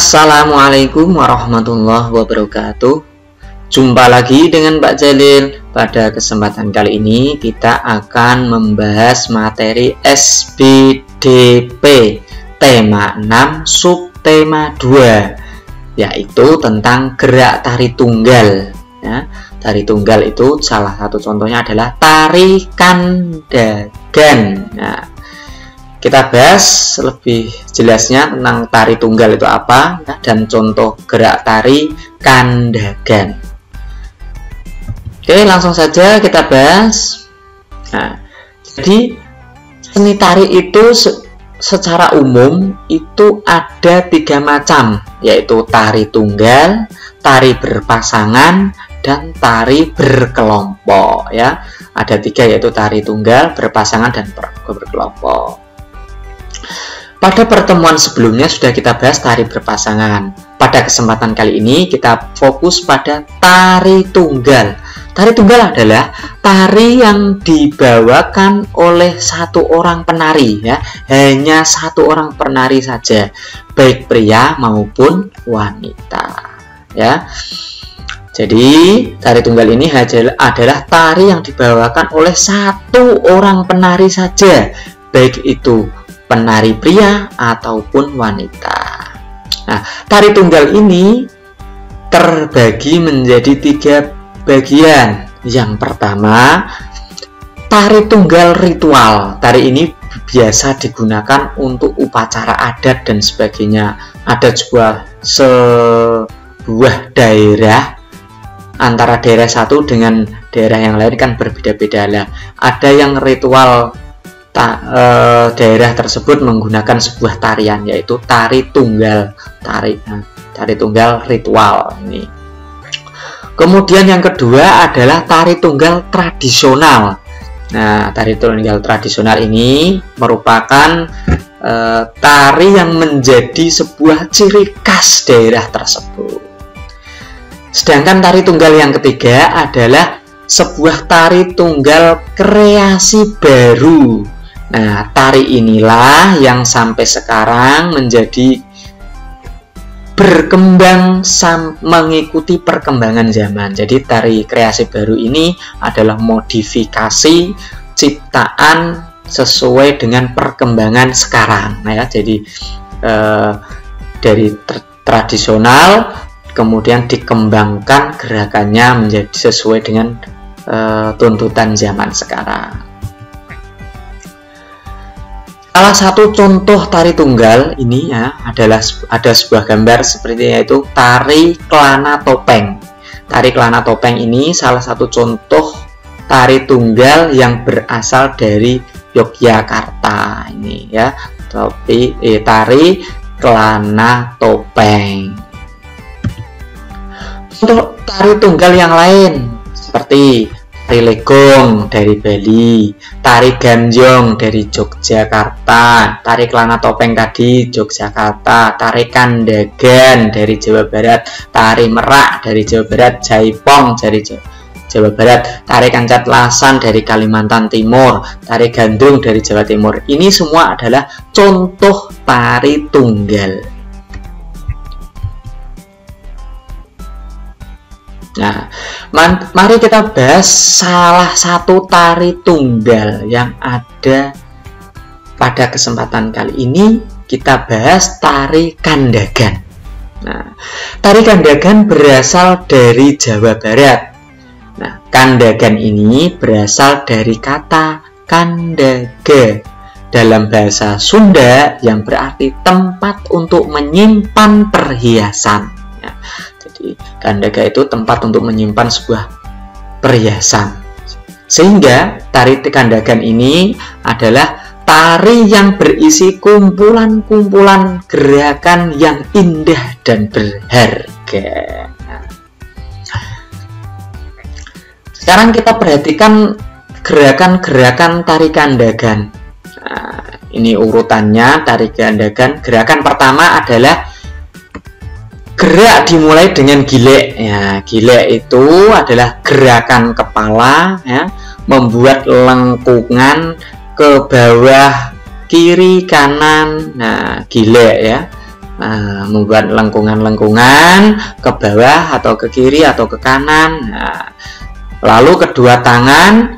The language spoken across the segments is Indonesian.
Assalamualaikum warahmatullahi wabarakatuh. Jumpa lagi dengan Pak Jalil. Pada kesempatan kali ini kita akan membahas materi SBDP tema 6 subtema 2, yaitu tentang gerak tari tunggal ya. Tari tunggal itu salah satu contohnya adalah tari kandagan. Nah, kita bahas lebih jelasnya tentang tari tunggal itu apa dan contoh gerak tari kandagan. Oke, langsung saja kita bahas. Nah, jadi seni tari itu secara umum itu ada 3 macam, yaitu tari tunggal, tari berpasangan, dan tari berkelompok ya. Ada 3, yaitu tari tunggal, berpasangan, dan berkelompok. Pada pertemuan sebelumnya sudah kita bahas tari berpasangan. Pada kesempatan kali ini kita fokus pada tari tunggal. Tari tunggal adalah tari yang dibawakan oleh satu orang penari ya, hanya satu orang penari saja, baik pria maupun wanita ya. Jadi tari tunggal ini adalah tari yang dibawakan oleh satu orang penari saja, baik itu penari pria ataupun wanita. Nah, tari tunggal ini terbagi menjadi 3 bagian. Yang pertama, tari tunggal ritual. Tari ini biasa digunakan untuk upacara adat dan sebagainya. Ada sebuah daerah, antara daerah satu dengan daerah yang lain kan berbeda-beda lah. Ada yang ritual daerah tersebut menggunakan sebuah tarian, yaitu tari tunggal, tari tunggal ritual ini. Kemudian yang kedua adalah tari tunggal tradisional. Nah, tari tunggal tradisional ini merupakan tari yang menjadi sebuah ciri khas daerah tersebut. Sedangkan tari tunggal yang ketiga adalah sebuah tari tunggal kreasi baru. Nah, tari inilah yang sampai sekarang menjadi berkembang mengikuti perkembangan zaman. Jadi tari kreasi baru ini adalah modifikasi ciptaan sesuai dengan perkembangan sekarang. Nah, ya, jadi dari tradisional kemudian dikembangkan gerakannya menjadi sesuai dengan tuntutan zaman sekarang. Salah satu contoh tari tunggal ini ya adalah ada sebuah gambar seperti yaitu tari kelana topeng. Tari kelana topeng ini salah satu contoh tari tunggal yang berasal dari Yogyakarta ini ya. Tari kelana topeng. Untuk tari tunggal yang lain seperti tari legong dari Bali, tari ganjong dari Yogyakarta, tari kelana topeng tadi Yogyakarta, tari kandagan dari Jawa Barat, tari merak dari Jawa Barat, jaipong dari Jawa Barat, tari kancat lasan dari Kalimantan Timur, tari gandrung dari Jawa Timur. Ini semua adalah contoh tari tunggal. Nah, mari kita bahas salah satu tari tunggal yang ada pada kesempatan kali ini. Kita bahas tari kandagan. Nah, tari kandagan berasal dari Jawa Barat. Nah, kandagan ini berasal dari kata kandaga dalam bahasa Sunda yang berarti tempat untuk menyimpan perhiasan. Kandaga itu tempat untuk menyimpan sebuah perhiasan. Sehingga tari kandagan ini adalah tari yang berisi kumpulan-kumpulan gerakan yang indah dan berharga. Sekarang kita perhatikan gerakan-gerakan tari kandagan. Nah, ini urutannya tari kandagan. Gerakan pertama adalah gerak dimulai dengan gilek. Ya, gilek itu adalah gerakan kepala ya, membuat lengkungan ke bawah kiri kanan. Nah, gilek ya. membuat lengkungan-lengkungan ke bawah atau ke kiri atau ke kanan. Lalu kedua tangan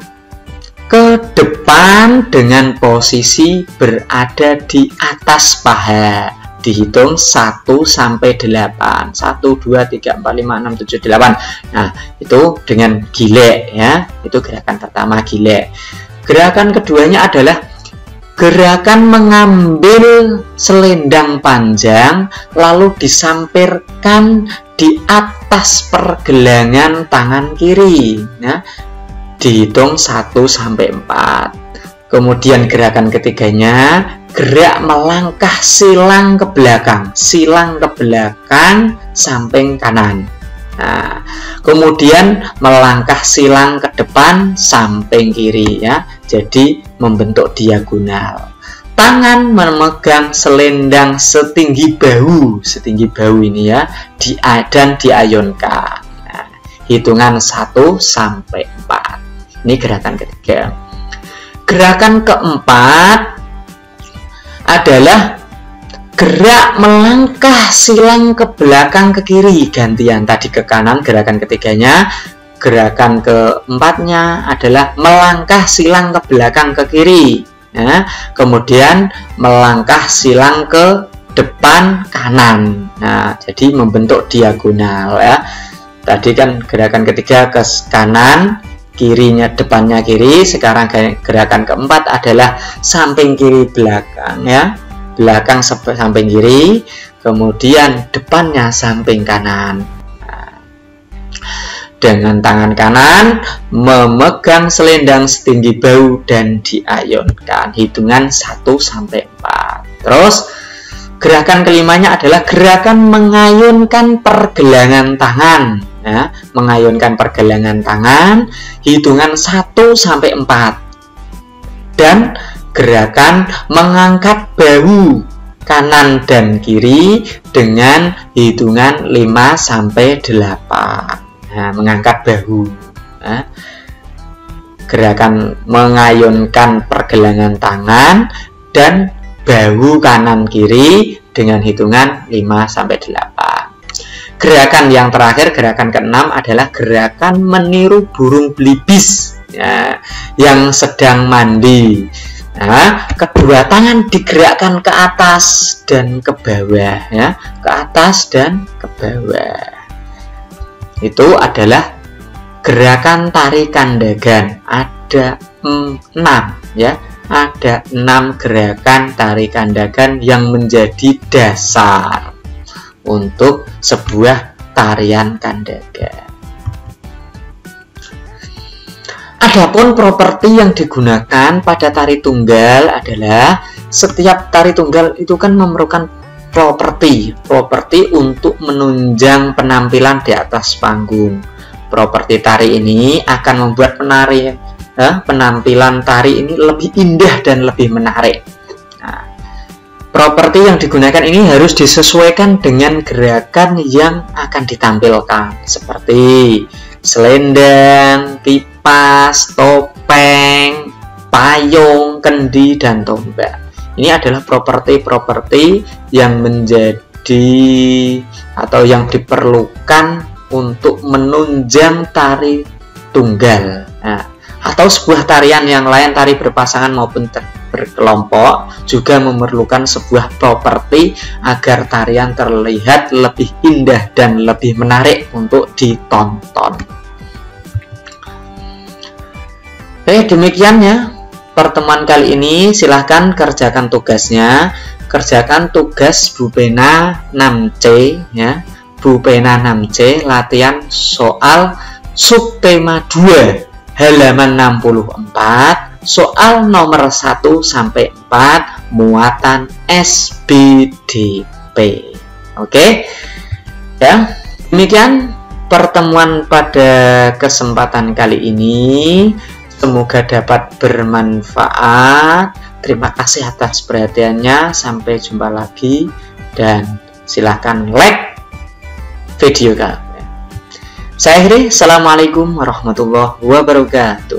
ke depan dengan posisi berada di atas paha. Dihitung 1 sampai 8. 1 2 3 4 5 6 7 8. Nah, itu dengan gilek ya. Itu gerakan pertama, gilek. Gerakan keduanya adalah gerakan mengambil selendang panjang lalu disampirkan di atas pergelangan tangan kiri. Nah, dihitung 1 sampai 4. Kemudian gerakan ketiganya gerak melangkah silang ke belakang samping kanan. Nah, kemudian melangkah silang ke depan samping kiri ya. Jadi membentuk diagonal. Tangan memegang selendang setinggi bahu ini ya, dan diayunkan. Nah, hitungan 1 sampai 4. Ini gerakan ketiga. Gerakan keempat adalah gerak melangkah silang ke belakang ke kiri, gantian tadi ke kanan gerakan ketiganya. Gerakan keempatnya adalah melangkah silang ke belakang ke kiri, ya. Kemudian melangkah silang ke depan kanan. Nah, jadi membentuk diagonal ya. Tadi kan gerakan ketiga ke kanan, kirinya depannya kiri. Sekarang gerakan keempat adalah samping kiri belakang ya, belakang samping kiri, kemudian depannya samping kanan. Dengan tangan kanan memegang selendang setinggi bahu dan diayunkan, hitungan 1 sampai 4. Terus gerakan kelimanya adalah gerakan mengayunkan pergelangan tangan ya, mengayunkan pergelangan tangan, hitungan 1 sampai 4. Dan gerakan mengangkat bahu kanan dan kiri dengan hitungan 5 sampai 8. Nah, mengangkat bahu. Nah, gerakan mengayunkan pergelangan tangan dan bahu kanan kiri dengan hitungan 5 sampai 8. Gerakan yang terakhir, gerakan keenam adalah gerakan meniru burung belibis ya, yang sedang mandi. Nah, kedua tangan digerakkan ke atas dan ke bawah ya, ke atas dan ke bawah. Itu adalah gerakan tari kandagan. Ada 6 ya, ada 6 gerakan tari kandagan yang menjadi dasar untuk sebuah tarian kandagan. Adapun properti yang digunakan pada tari tunggal adalah setiap tari tunggal itu kan memerlukan properti untuk menunjang penampilan di atas panggung. Properti tari ini akan membuat penampilan tari ini lebih indah dan lebih menarik. Nah, properti yang digunakan ini harus disesuaikan dengan gerakan yang akan ditampilkan, seperti selendang, kipas, topeng, payung, kendi, dan tombak. Ini adalah properti-properti yang menjadi atau yang diperlukan untuk menunjang tari tunggal. Nah, atau sebuah tarian yang lain, tari berpasangan maupun berkelompok, juga memerlukan sebuah properti agar tarian terlihat lebih indah dan lebih menarik untuk ditonton. Oke, demikian ya pertemuan kali ini. Silahkan kerjakan tugasnya. Kerjakan tugas Bu Pena 6C ya. Bu Pena 6C latihan soal subtema 2 halaman 64, soal nomor 1 sampai 4 muatan SBDP. Oke. Ya, demikian pertemuan pada kesempatan kali ini. Semoga dapat bermanfaat. Terima kasih atas perhatiannya. Sampai jumpa lagi. Dan silahkan like video kami. Saya akhiri. Assalamualaikum warahmatullahi wabarakatuh.